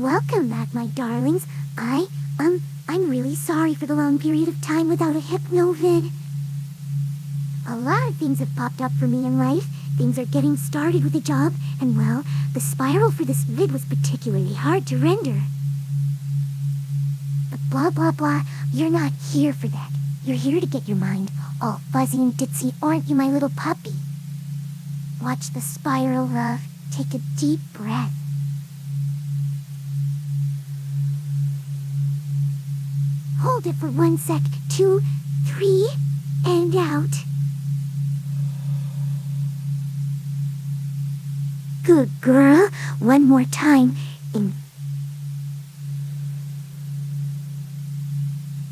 Welcome back, my darlings. I'm really sorry for the long period of time without a hypnovid. A lot of things have popped up for me in life. Things are getting started with a job, and well, the spiral for this vid was particularly hard to render. But blah blah blah, you're not here for that. You're here to get your mind all fuzzy and ditzy, aren't you, my little puppy? Watch the spiral, love. Take a deep breath. Hold it for 1 sec, 2, 3, and out. Good girl. One more time. In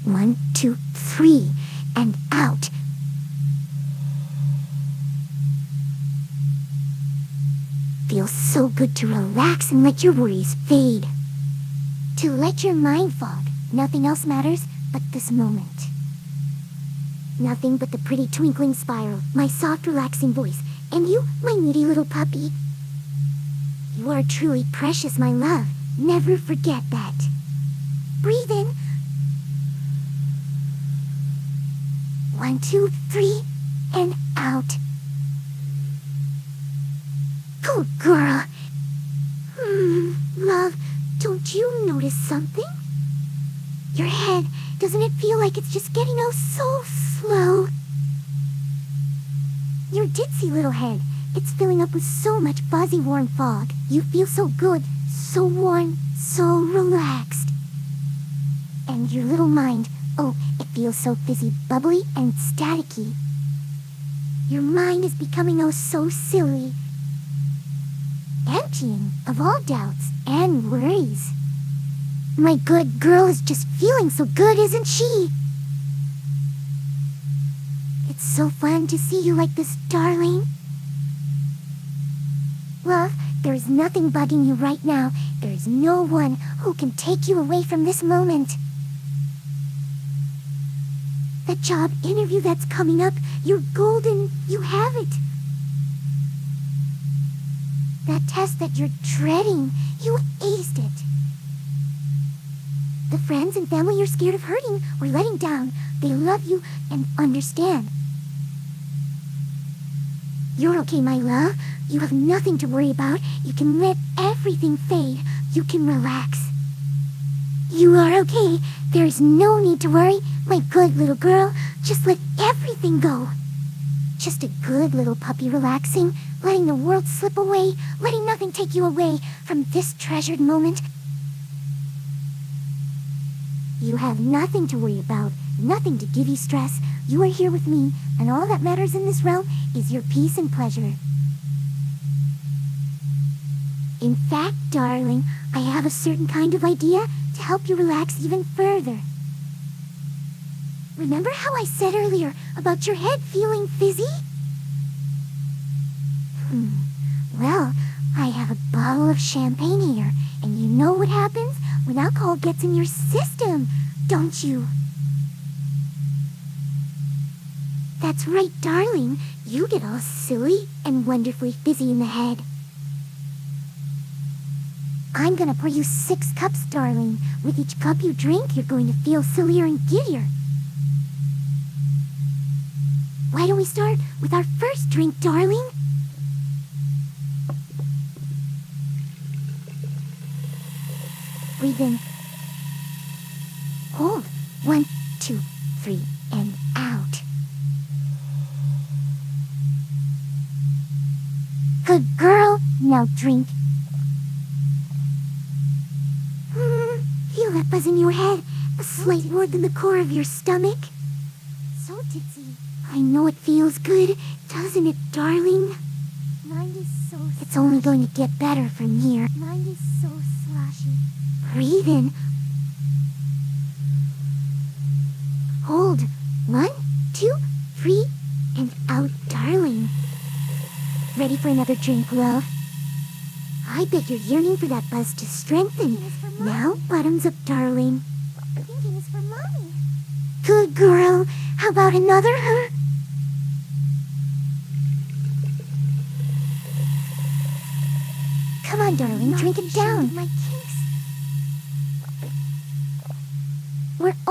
1, 2, 3, and out. Feels so good to relax and let your worries fade. To let your mind fog. Nothing else matters but this moment. Nothing but the pretty twinkling spiral, my soft relaxing voice, and you, my needy little puppy. You are truly precious, my love. Never forget that. Breathe in. 1, 2, 3, and out. Good girl. Love, don't you notice something? Your head, doesn't it feel like it's just getting so slow? Your ditzy little head, it's filling up with so much fuzzy warm fog. You feel so good, so warm, so relaxed. And your little mind, oh, it feels so fizzy, bubbly, and staticky. Your mind is becoming so silly. Emptying of all doubts and worries. My good girl is just feeling so good, isn't she? It's so fun to see you like this, darling. Love, there is nothing bugging you right now. There is no one who can take you away from this moment. That job interview that's coming up, you're golden, you have it. That test that you're dreading, you aced it. The friends and family you're scared of hurting or letting down, they love you and understand. You're okay, my love. You have nothing to worry about. You can let everything fade. You can relax. You are okay. There is no need to worry, my good little girl. Just let everything go. Just a good little puppy relaxing, letting the world slip away, letting nothing take you away from this treasured moment. You have nothing to worry about, nothing to give you stress. You are here with me, and all that matters in this realm is your peace and pleasure. In fact, darling, I have a certain kind of idea to help you relax even further. Remember how I said earlier about your head feeling fizzy? Well, I have a bottle of champagne here, and you know what happens when alcohol gets in your system, don't you? That's right, darling. You get all silly and wonderfully fizzy in the head. I'm gonna pour you 6 cups, darling. With each cup you drink, you're going to feel sillier and giddier. Why don't we start with our first drink, darling? Breathe in. Hold. 1, 2, 3, and out. Good girl. Now drink. Feel that buzz in your head. A slight word in the core of your stomach. So ditzy. I know it feels good, doesn't it, darling? Mind is so sloshy. It's only going to get better from here. Mind is so sloshy. Breathe in. Hold. 1, 2, 3, and out, darling. Ready for another drink, love? I bet you're yearning for that buzz to strengthen. Now, bottoms up, darling. Thinking is for mommy. Good girl. How about another, huh? Come on, darling, drink it down. My kinks.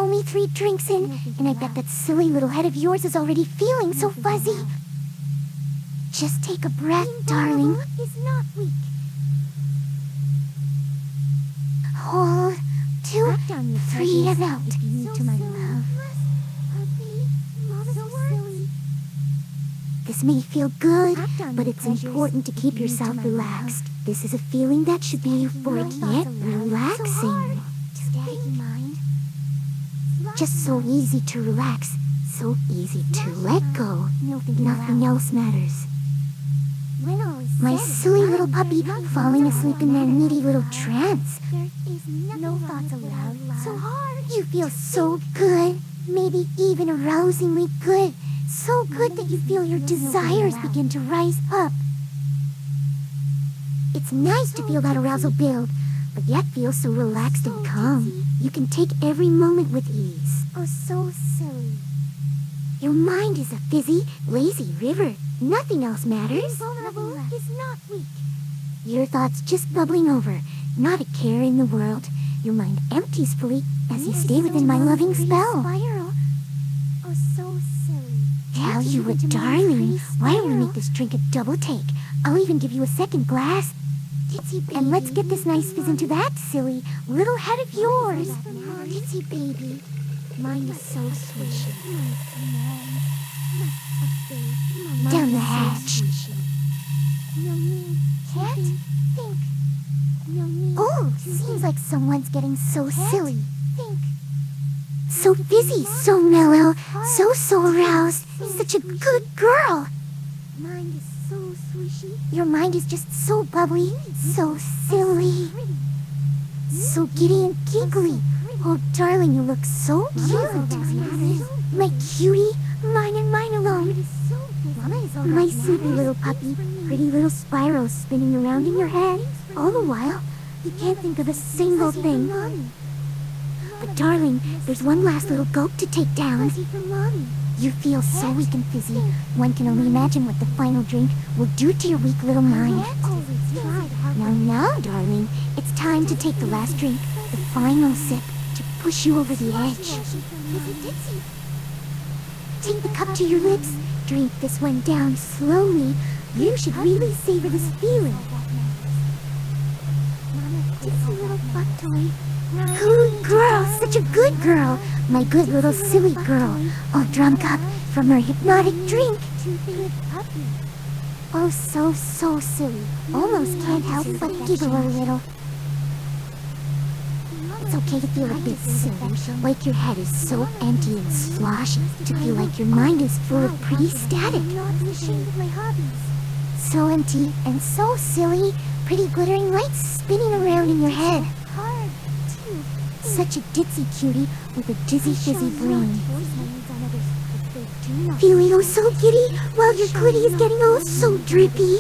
only 3 drinks in, and I bet that silly little head of yours is already feeling so fuzzy. Just take a breath, darling. Is not weak. Hold, 2, 3, and out. If you need to, my love. This may feel good, but it's important to keep yourself relaxed. This is a feeling that should be euphoric yet relaxing. Steady mind. Just so easy to relax, so easy to let go. Nothing else matters. My silly little puppy falling asleep in that needy little trance. There is no thoughts allowed. So hard. You feel so good, maybe even arousingly good. So good that you feel your desires begin to rise up. It's nice to feel that arousal build, but yet feel so relaxed and calm. You can take every moment with ease. Oh, so silly. Your mind is a fizzy, lazy river. Nothing else matters. Vulnerable is not weak. Your thoughts just bubbling over, not a care in the world. Your mind empties fully as you stay within my loving spell. Spiral. Oh, so silly. Tell you what, darling, why don't we make this drink a double take? I'll even give you a second glass. And let's get this nice fizz into that silly little head of yours. Ditsy baby. Mine is so swishy. Down the hatch. Can't think. Oh, seems like someone's getting so silly. Think. So fizzy, so mellow, so aroused. Such a good girl. Mine is so swishy. Your mind is just so bubbly, so silly, so giddy and giggly. Oh, darling, you look so cute. My cutie, mine and mine alone. My sleepy little puppy, pretty little spirals spinning around in your head. All the while, you can't think of a single thing. But darling, there's one last little gulp to take down. You feel so weak and fizzy, one can only imagine what the final drink will do to your weak little mind. Now, darling, it's time to take the last drink, the final sip, to push you over the edge. Take the cup to your lips, drink this one down slowly. You should really savor this feeling. Ditsy little fuck toy. Good girl, such a good girl. My good little silly girl, all drunk up from her hypnotic drink. Good puppy. Oh, so silly. Almost can't help but giggle a little. It's okay to feel a bit silly, like your head is so empty and sloshy, to feel like your mind is full of pretty static. I'm not ashamed of my hobbies. So empty and so silly, pretty glittering lights spinning around in your head. Hard, too. Such a ditzy cutie with a dizzy fizzy brain. Feeling Feeling oh so giddy, while your clitty is getting oh so drippy.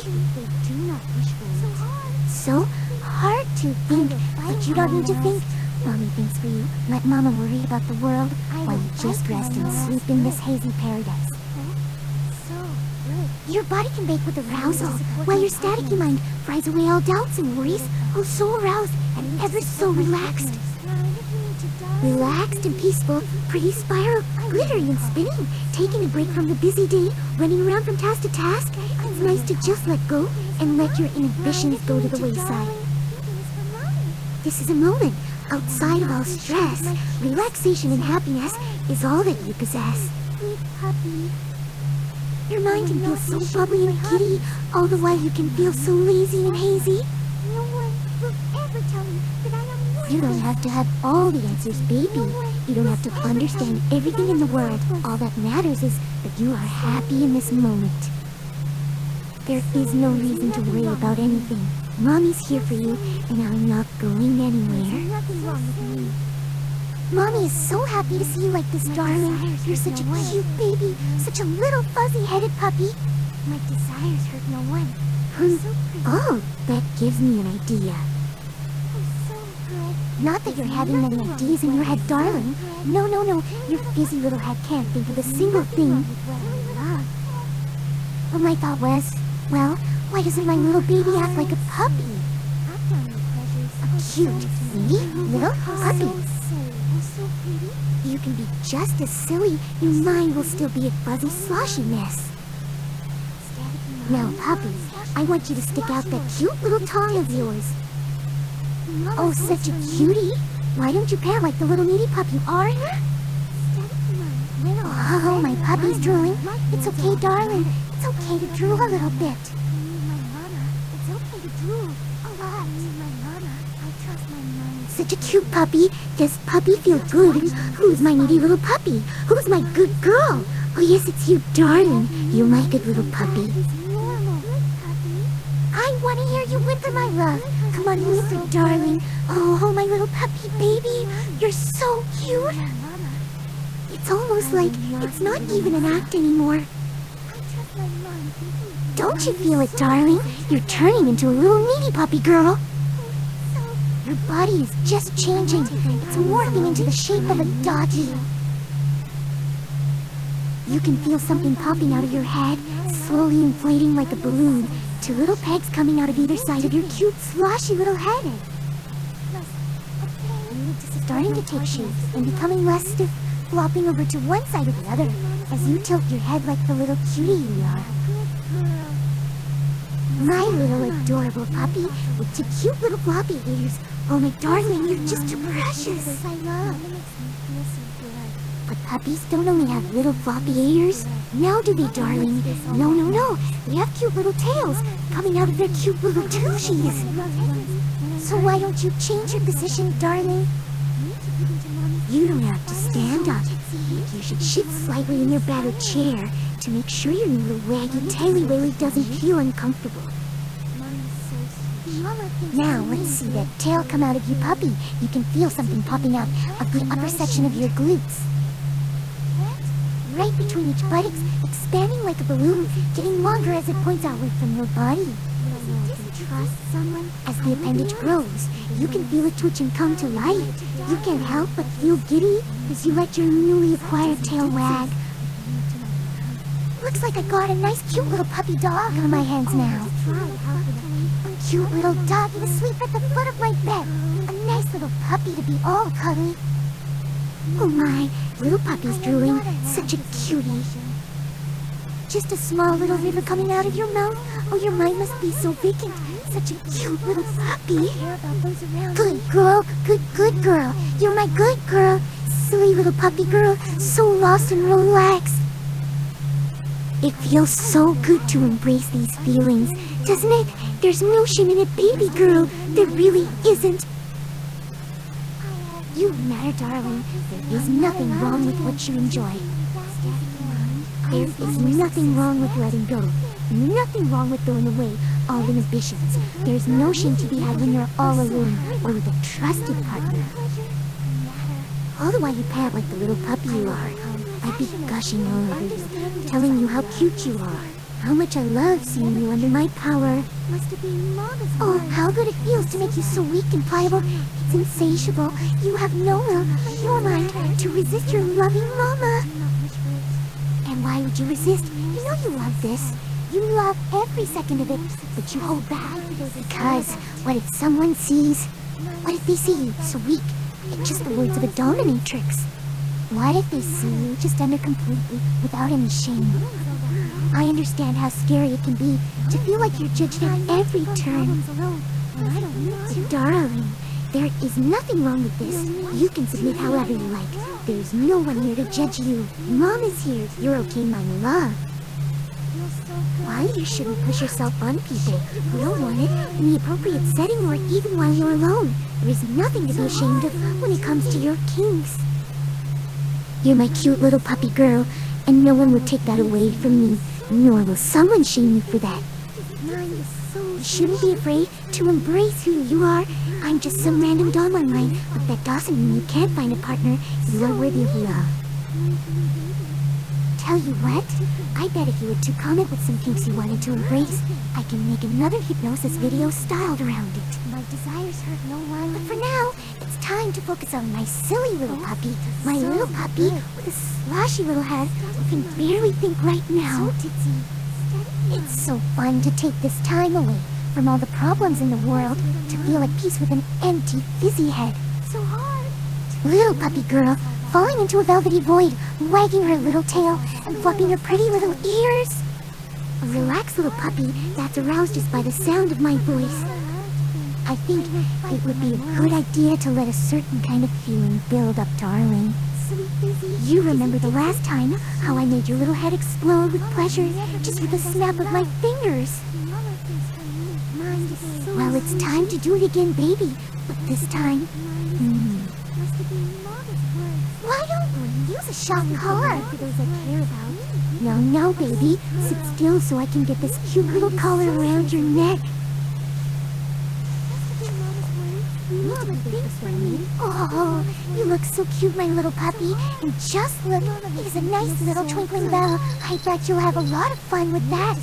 So hard to think, but you don't need to think. Mommy thinks for you. Let Mama worry about the world while you just rest and sleep in this hazy paradise. Your body can bake with arousal, while your staticky mind fries away all doubts and worries. Oh, so aroused and ever so relaxed. Relaxed and peaceful, pretty spiral, glittering and spinning, taking a break from the busy day, running around from task to task. It's nice to just let go and let your inhibitions go to the wayside. This is a moment outside of all stress. Relaxation and happiness is all that you possess. Sweet puppy. Your mind can feel so bubbly and giddy, all the while you can feel so lazy and hazy. No one will ever tell me that I am worthless. You don't have to have all the answers, baby. You don't have to understand everything in the world. All that matters is that you are happy in this moment. There is no reason to worry about anything. Mommy's here for you, and I'm not going anywhere. There's nothing wrong with me. Mommy is so happy to see you like this, darling. You're such a cute baby, such a little fuzzy-headed puppy. My desires hurt no one. So pretty. Oh, that gives me an idea. Oh, so good. Not that you're having many ideas in your head, darling. No. Your fizzy little head can't think of a single thing. But my thought was, well, why doesn't my little baby act like a puppy? Act on your pleasures. A cute, sweet little puppy. So silly. Oh, so pretty. You can be just as silly, your mind will still be a fuzzy, sloshy mess. Now, puppy, I want you to stick out that cute little tongue of yours. Oh, such a cutie. Why don't you pant like the little needy pup you are? Oh, my puppy's drooling. It's okay, darling. It's okay to drool a little bit. It's okay to drool a lot. I trust my mind. Such a cute puppy. Does puppy feel good? Who's my needy little puppy? Who's my good girl? Oh yes, it's you, darling. You're my good little puppy. I want to hear you whimper, my love. Come on, whimper, darling. Oh, my little puppy baby. You're so cute. It's almost like it's not even an act anymore. Don't you feel it, darling? You're turning into a little needy puppy girl. Your body is just changing. It's morphing into the shape of a doggy. You can feel something popping out of your head, slowly inflating like a balloon. 2 little pegs coming out of either side of your cute, sloshy little head. Starting to take shape and becoming less stiff, flopping over to one side or the other as you tilt your head like the little cutie you are. My little adorable puppy with 2 cute little floppy ears. Oh my darling, you're just too precious. But puppies don't only have little floppy ears. Now do they, darling? No, no, no. They have cute little tails coming out of their cute little tushies. So why don't you change your position, darling? You don't have to stand up. You should shift slightly in your battered chair to make sure your new little waggy taily willy doesn't feel uncomfortable. Now, let's see that tail come out of you, puppy. You can feel something popping out of the upper section of your glutes. Right between each buttocks, expanding like a balloon, getting longer as it points outward from your body. As the appendage grows, you can feel it twitch and come to life. You can't help but feel giddy as you let your newly acquired tail wag. Looks like I got a nice cute little puppy dog on my hands now. A cute little doggy asleep at the foot of my bed. A nice little puppy to be all cuddly. Oh my, little puppy's drooling. Such a cutie. Just a small little river coming out of your mouth. Oh, your mind must be so vacant. Such a cute little puppy. Good girl, good girl. You're my good girl. Silly little puppy girl, so lost and relaxed. It feels so good to embrace these feelings, doesn't it? There's no shame in it, baby girl. There really isn't. You matter, darling. There is nothing wrong with what you enjoy. There is nothing wrong with letting go. Nothing wrong with throwing away all inhibitions. There's no shame to be had when you're all alone or with a trusted partner. All the while you pant like the little puppy you are, I'd be gushing all over you, telling you how cute you are, how much I love seeing you under my power. Oh, how good it feels to make you so weak and pliable. It's insatiable. You have no will, your mind, to resist your loving mama. And why would you resist? You know you love this. You love every second of it, but you hold back. Because what if someone sees? What if they see you so weak? It's just the words of a dominatrix. What if they see you just under completely, without any shame? I understand how scary it can be to feel like you're judged at every turn. Darling, there is nothing wrong with this. You can submit however you like. There's no one here to judge you. Mom is here. You're okay, my love. Why you shouldn't push yourself on people who don't want it in the appropriate setting or even while you're alone. There is nothing to be ashamed of when it comes to your kinks. You're my cute little puppy girl, and no one would take that away from me, nor will someone shame you for that. You shouldn't be afraid to embrace who you are. I'm just some random doll online, but that doesn't mean you can't find a partner. You are worthy of love. Tell you what, I bet if you were to comment with some kinks you wanted to embrace, I can make another hypnosis video styled around it. My desires hurt no one. But for now, it's time to focus on my silly little puppy. My little puppy with a sloshy little head who can barely think right now. It's so fun to take this time away from all the problems in the world to feel at peace with an empty, fizzy head. So hard. Little puppy girl, falling into a velvety void, wagging her little tail and flapping her pretty little ears. A relaxed little puppy that's aroused just by the sound of my voice. I think it would be a good idea to let a certain kind of feeling build up, darling. You remember the last time how I made your little head explode with pleasure just with a snap of my fingers? Well, it's time to do it again, baby. But this time, why don't we use a shock collar for those I care about? No, baby. Sit still so I can get this cute little collar around your neck. Oh, you look so cute, my little puppy. And just look, he's a nice little twinkling bell. I bet you'll have a lot of fun with that.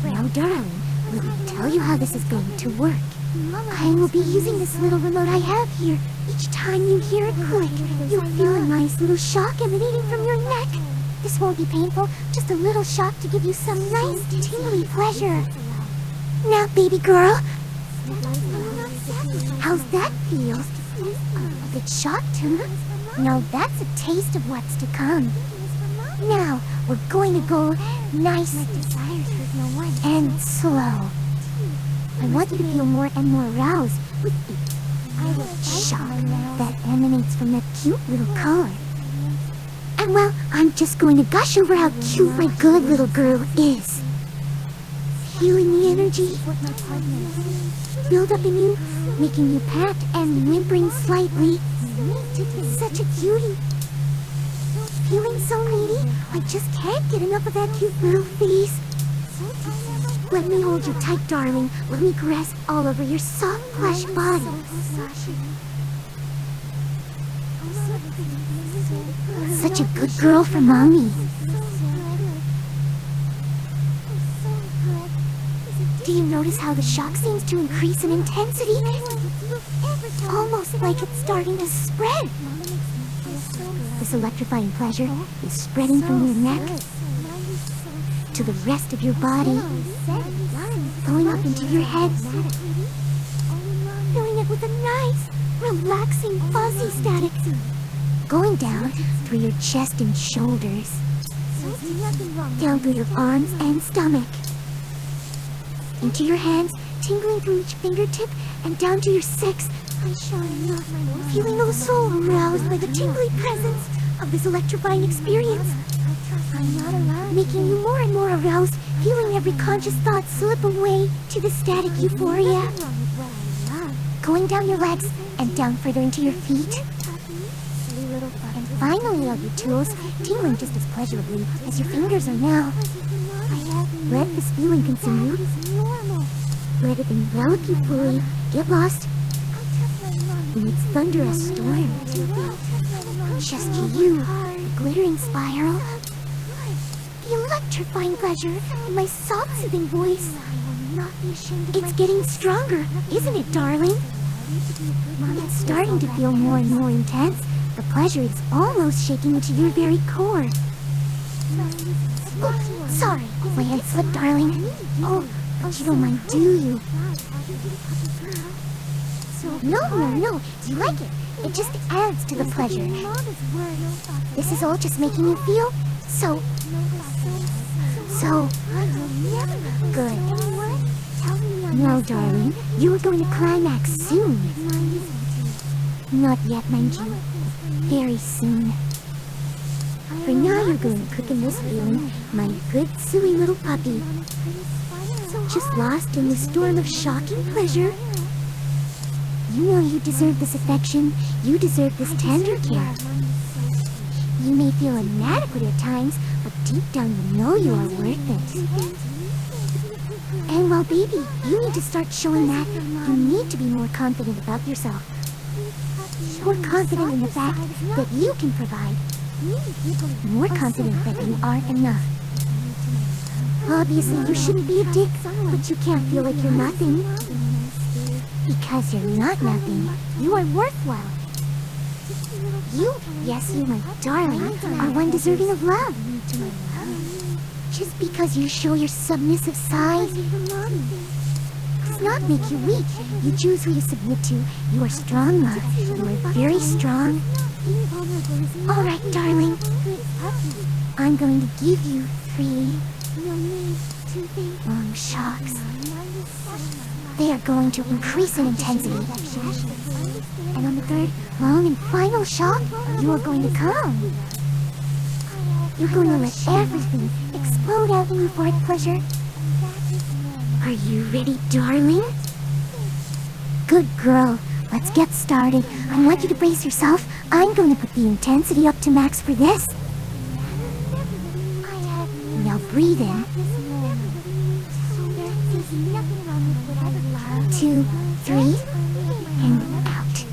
Now, darling, let me tell you how this is going to work. I will be using this little remote I have here. Each time you hear it click, you'll feel a nice little shock emanating from your neck. This won't be painful, just a little shock to give you some nice, tingly pleasure. Now, baby girl, how's that feel? A bit shocked, huh? No, that's a taste of what's to come. Now, we're going to go nice and slow. I want you to feel more and more aroused with the shock that emanates from that cute little collar. And well, I'm just going to gush over how cute my good little girl is. Feeling the energy build up in you, making you pat and whimpering slightly. Such a cutie. Feeling so needy, I just can't get enough of that cute little face. Let me hold you tight, darling. Let me caress all over your soft, plush body. Such a good girl for Mommy. Do you notice how the shock seems to increase in intensity? Almost like it's starting to spread. This electrifying pleasure is spreading from your neck to the rest of your body, flowing up into your head, filling it with a nice, relaxing, fuzzy static, going down through your chest and shoulders, down through your arms and stomach, into your hands, tingling through each fingertip, and down to your sex, feeling so aroused by the tingly presence of this electrifying experience, making you more and more aroused, feeling every conscious thought slip away to the static euphoria, going down your legs and down further into your feet, and finally all your toes, tingling just as pleasurably as your fingers are now. Let this feeling consume you. Let it envelop you fully. Get lost in its thunderous storm. Just you, the glittering spiral, the electrifying pleasure, and my soft, soothing voice. It's getting stronger, isn't it, darling? It's starting to feel more and more intense. The pleasure is almost shaking into your very core. Oh, sorry, my hand slipped, darling. Oh, but you don't mind, do you? No, you like it. It just adds to the pleasure. This is all just making you feel so good. No, darling, you are going to climax soon. Not yet, mind you. Very soon. For now, you're going to cook in this feeling, my good, silly little puppy. Just lost in the storm of shocking pleasure. You know you deserve this affection. You deserve this tender care. You may feel inadequate at times, but deep down you know you are worth it. And well, baby, you need to start showing that. You need to be more confident about yourself. More confident in the fact that you can provide. More confident that you are enough. Obviously, you shouldn't be a dick, but you can't feel like you're nothing. Because you're not nothing. You are worthwhile. You, yes, you, my darling, are one deserving of love. Just because you show your submissive side does not make you weak. You choose who you submit to. You are strong, love. You are very strong. Being vulnerable is not Alright, darling. good puppy. I'm going to give you 3 No need to think. long shocks. My mind is so They are going to increase in intensity. And on the 3rd, long and final shock, you are going to come. You're going to let everything explode out in euphoric pleasure. Are you ready, darling? Good girl. Let's get started. I want you to brace yourself. I'm going to put the intensity up to max for this. Now breathe in. 2, 3, and out.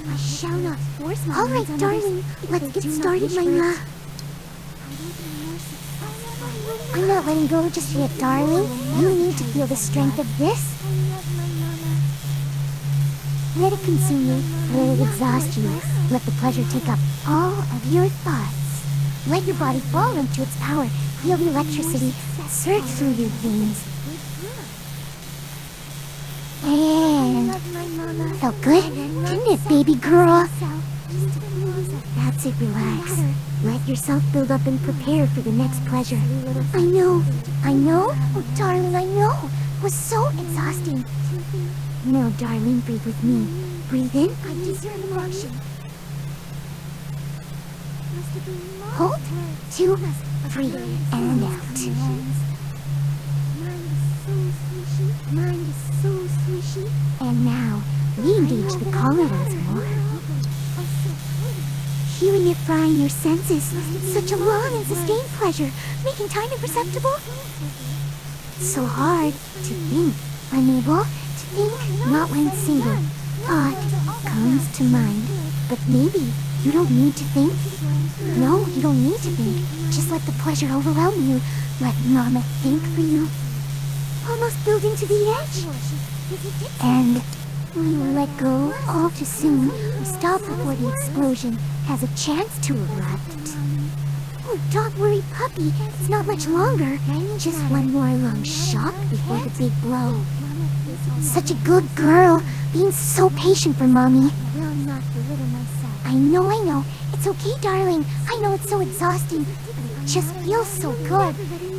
I shall not force my All right, darling. Let's get started, my love. I'm not letting go just yet, darling. You need to feel the strength of this. Let it consume you. Let it exhaust you. Let the pleasure take up all of your thoughts. Let your body fall into its power. Feel the electricity surge through your veins. And felt good, didn't it, baby girl? That's it, relax. Let yourself build up and prepare for the next pleasure. I know. Oh, darling, I know. It was so exhausting. Now, darling, breathe with me. Breathe in. I deserve emotion. Hold. 2, 3, and out. Mind is so swishy. And now, we engage the caller once more. Hearing it frying your senses. Such a long and sustained pleasure, making time imperceptible. So hard to think, unable to think, not when single thought comes to mind. But maybe you don't need to think. No, you don't need to think. Just let the pleasure overwhelm you. Let Mama think for you. Almost building to the edge. And when you let go all too soon, we stop before the explosion has a chance to erupt. Oh, don't worry, puppy. It's not much longer. Just one more long shock before the big blow. Such a good girl, being so patient for Mommy. I know. It's okay, darling. I know it's so exhausting, but it just feels so good.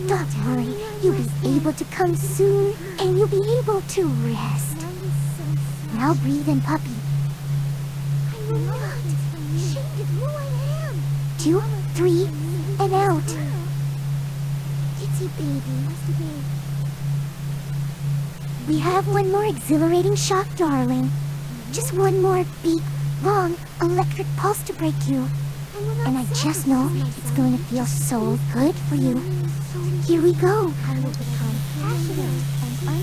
Don't worry. You'll be able to come soon, and you'll be able to rest. Now breathe in, puppy. I will not. Ashamed of who I am. 2, 3, and out. Itsy baby. We have one more exhilarating shock, darling. Just one more big, long, electric pulse to break you. And I just know it's going to feel so good for you. Here we go.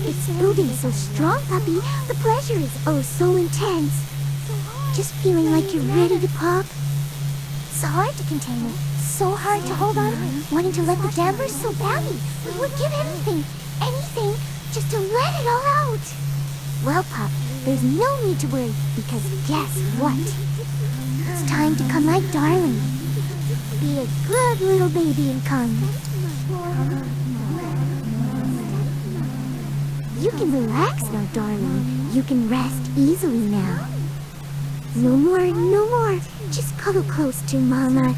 It's building so strong, puppy. The pleasure is oh so intense. Just feeling like you're ready to pop. So hard to contain it. So hard to hold on. Wanting to let the dampers so badly. We would give anything, just to let it all out. Well, pup, there's no need to worry, because guess what? It's time to come like darling. Be a good little baby and come. You can relax now, darling. You can rest easily now. No more. Just cuddle close to Mama.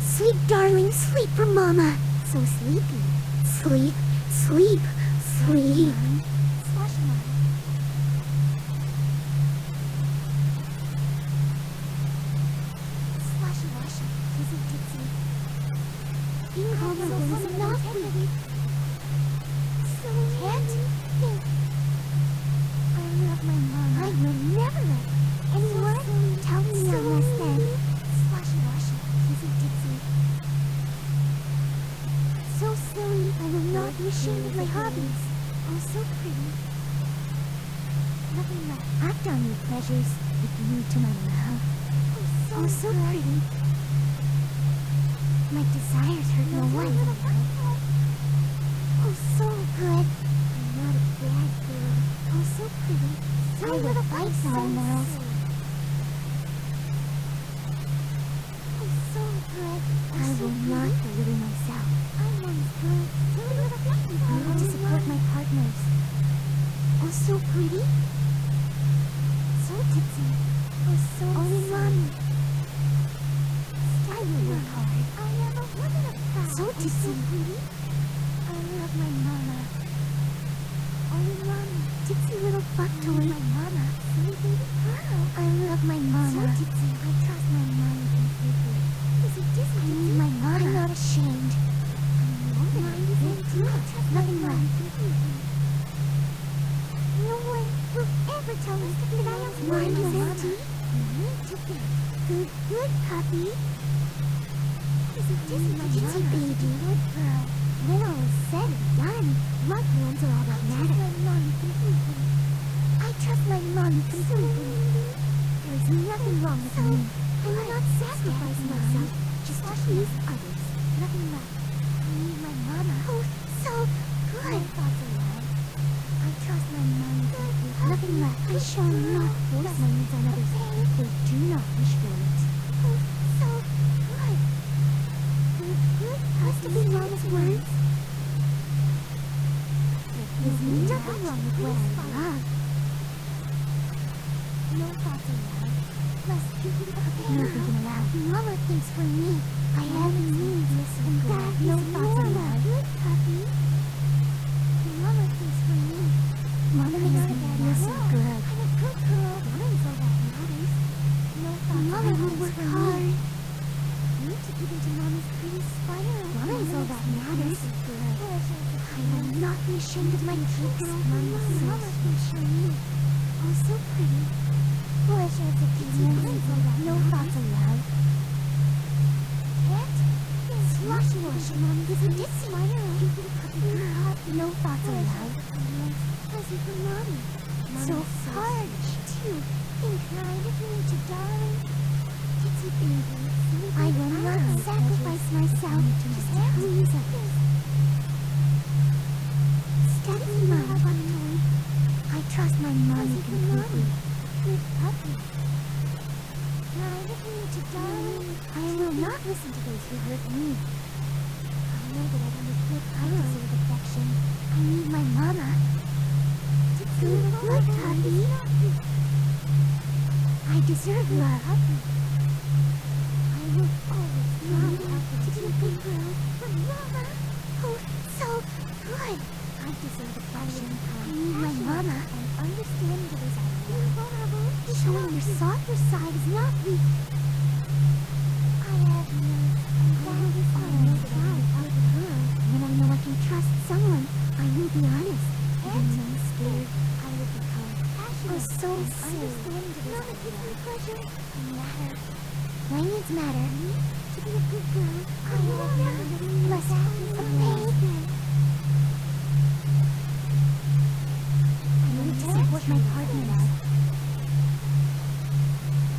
Sleep, darling, sleep for Mama. So sleepy. Sleep. Being vulnerable is not weak. So can't think. I love my mom. I will never let anyone tell me I'm less than. Slashy, kissy titsy. So silly. I will not be ashamed of my hobbies. Oh, so pretty. Nothing left. Act on your pleasures if you need to, my love. Oh, so pretty. My desires hurt no one. Oh, so good. I'm not a bad girl. Oh, so pretty. I will fight for my morals. Oh, so good. I will not belittle myself. I'm Mom's girl. I want to support my partners. Oh, so pretty. Tipsy. Oh, so only mommy. I will work hard. I am a woman of power. So tipsy. So pretty. I love my mama. Only mommy. Tipsy little fuck toy. My mama. Silly baby girl. I love my mama. So tipsy. I trust my mommy completely. Is it Disney? I need my mama. I'm not ashamed. Mind is empty. I trust nothing left. No one will ever tell us that I am mind is empty. You need to be good, good puppy. Is it Disney? My Disney baby, good girl. When all is said and done, loved ones are all that matter. I trust my mommy completely. I trust my mommy completely. There is nothing wrong with me. I will not sacrifice myself just to please others. Nothing left. I need my mama. Oh, so good. My thoughts are loud. I trust my mommy completely. Nothing left. I shall not force my needs on others if they do not wish for it. Oh, so good. Good, good. Has to be mama's words. There is nothing wrong with what I love. No thoughts are loud. Less people nothing allowed. Mama thinks for me. I have needs and that no thoughts are loud. Good puppy. Mama thinks for me. Mama makes me feel so good. I'm a good girl. Mom's all that matters. No thoughts. Mama will work hard. Need to get into Mama's pretty spiral. Mama's all that matters. I will not be ashamed of my cute girl. Mama thinks for me. Oh, so pretty. Pleasure of the kitty. No thoughts allowed. Cat? Sloshy washy, Mommy. Is it this spiral? No thoughts allowed. Fuzzy for Mommy. So hard to think kind of me to darling. Kitty baby. I will not sacrifice myself just to please others. Steady my fun toy. I trust my mommy completely. Good puppy. Kind of me to darling. I will not listen to those who hurt me. I know that I understood I deserve affection. I need my mama. Good puppy. I deserve love. I will always love to be a good girl for mama. Oh, so good. I deserve affection. I need my mama. And understand the desire. You're vulnerable. Showing your softer side is not weak. I have needs. And that is all I know that I am a girl. When I know I can trust someone, I will be honest. Even though I'm scared, I will become passionate. Oh, so silly. Mama gives me pleasure. I matter. My needs matter. To be a good girl, I will never less happy from pain. I need to support my partners.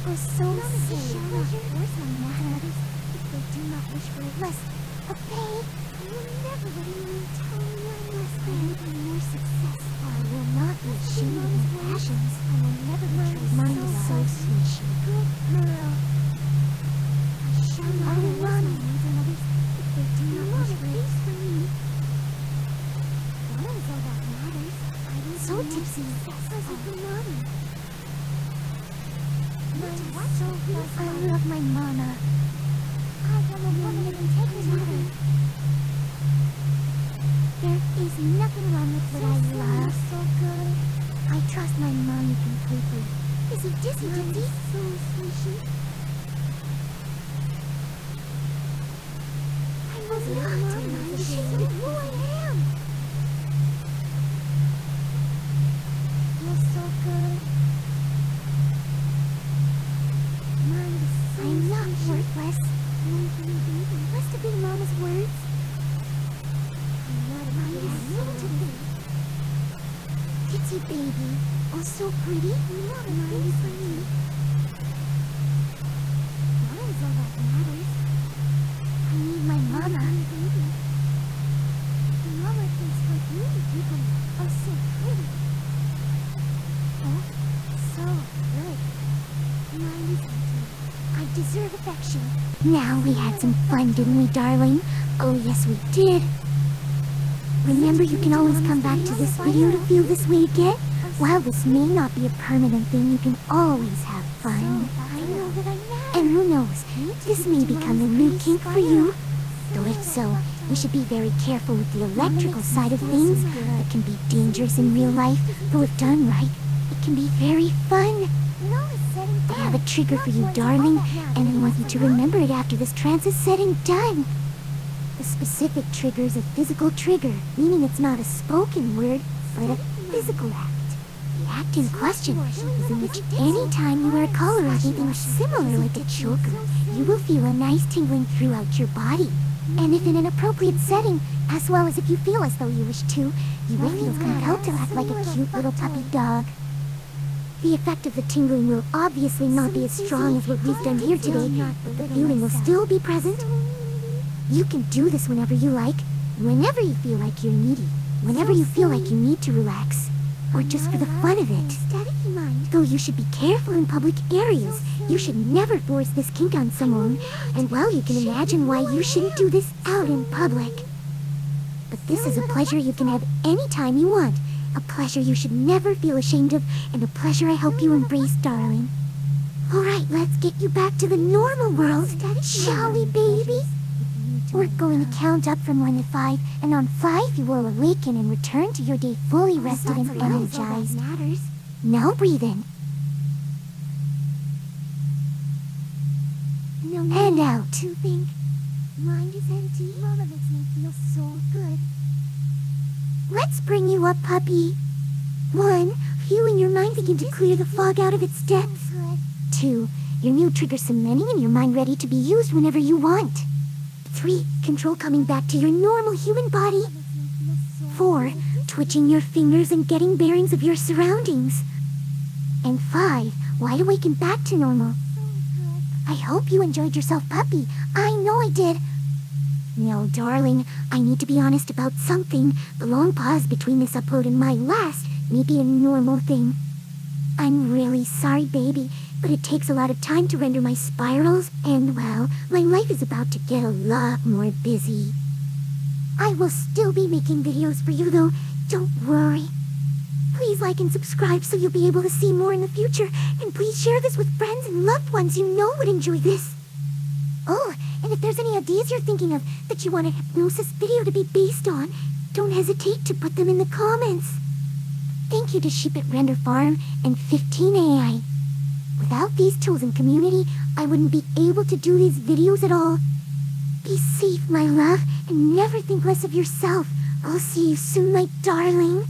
Oh, so silly. Force my matters if they do not wish for it. Less a pain. I will never let anyone tell me I'm less than. More success. I will not be ashamed of my passions. I will never betray. Mine is so sweet. Good girl. I shall not force my needs on others if they do not wish for it. For me. Mama is all that matters. I will so tipsy. Fuzzy for mommy. So I love my mama. I am a woman of integrity. There is nothing wrong with what I love. So good. I trust my mommy completely. Is it Disney? So swishy. I was not ashamed of who I am. You're so good. I'm not worthless. Must have been Mama's words. I'm not a baby. Kitty baby. Oh, so pretty. Mama thinks for me. Mama is all that matters. I need my mama. Mama thinks for me. People are so pretty. Oh, so good. Mine is empty. I deserve affection. Now we had some fun, didn't we, darling? Oh, yes, we did. Remember, you can always come back to this video to feel this way again. While this may not be a permanent thing, you can always have fun. I know that I'm mad. And who knows, this may become a new kink for you. Though if so, you should be very careful with the electrical side of things. It can be dangerous in real life, though if done right, it can be very fun. I have a trigger for you, darling, and I want you to remember it after this trance is said and done. The specific trigger is a physical trigger, meaning it's not a spoken word, but a physical act. The act in question is in which any time you wear a collar or anything similar like a choker, you will feel a nice tingling throughout your body. And if in an appropriate setting, as well as if you feel as though you wish to, you will feel compelled to act like a cute little puppy dog. The effect of the tingling will obviously not be as strong as what we've done here today, but the feeling will still be present. You can do this whenever you like, whenever you feel like you're needy, whenever you feel like you need to relax, or just for the fun of it. Though you should be careful in public areas. You should never force this kink on someone, and well, you can imagine why you shouldn't do this out in public. But this is a pleasure you can have any time you want, a pleasure you should never feel ashamed of, and a pleasure I hope you embrace, darling. Alright, let's get you back to the normal world, shall we, baby? We're going to count up from 1 to 5, and on 5 you will awaken and return to your day fully rested and energized. Now breathe in. And out. To think, mind is empty. Mama makes me feel so good. Let's bring you up, puppy. 1, you and your mind begin to clear the fog out of its depths. Good. 2, your new trigger cementing in your mind ready to be used whenever you want. 3, control coming back to your normal human body. Makes me feel so 4, good. twitching your fingers and getting bearings of your surroundings. And 5, wide awake and back to normal. So good. I hope you enjoyed yourself, puppy. I know I did. No, darling, I need to be honest about something. The long pause between this upload and my last may be a normal thing. I'm really sorry, baby, but it takes a lot of time to render my spirals, and well, my life is about to get a lot more busy. I will still be making videos for you, though. Don't worry. Please like and subscribe so you'll be able to see more in the future, and please share this with friends and loved ones you know would enjoy this. Oh, and if there's any ideas you're thinking of that you want a hypnosis video to be based on, don't hesitate to put them in the comments. Thank you to Sheep at Render Farm and 15AI. Without these tools and community, I wouldn't be able to do these videos at all. Be safe, my love, and never think less of yourself. I'll see you soon, my darling.